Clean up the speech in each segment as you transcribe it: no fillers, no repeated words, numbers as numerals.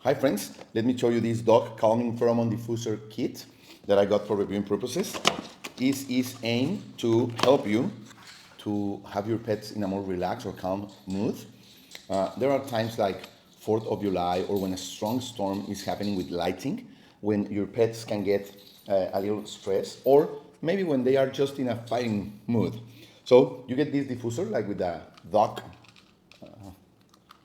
Hi friends, let me show you this Dog Calming Pheromone Diffuser kit that I got for reviewing purposes. This is aimed to help you to have your pets in a more relaxed or calm mood. There are times like 4th of July or when a strong storm is happening with lighting, when your pets can get a little stressed, or maybe when they are just in a fighting mood. So you get this diffuser like with a dog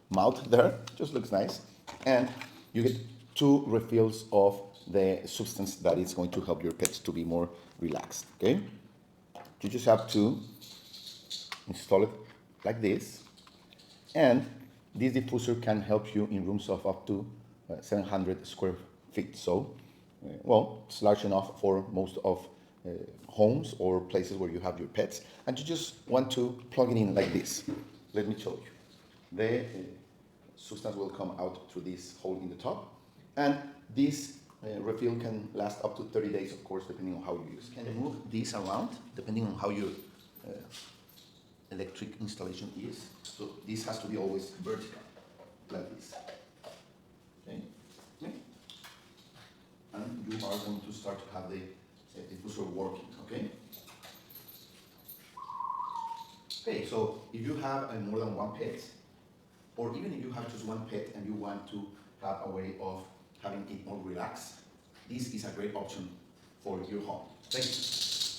mouth there, just looks nice. And you get 2 refills of the substance that is going to help your pets to be more relaxed, okay? You just have to install it like this. And this diffuser can help you in rooms of up to 700 square feet. So, well, it's large enough for most of homes or places where you have your pets. And you just want to plug it in like this. Let me show you. The substance will come out through this hole in the top. And this refill can last up to 30 days, of course, depending on how you use it. Can you move this around, depending on how your electric installation is. So this has to be always vertical, like this. Okay? Okay? And you are going to start to have the diffuser working, okay? Okay, so if you have more than one pet, or even if you have just one pet and you want to have a way of having it more relaxed, this is a great option for your home. Thank you.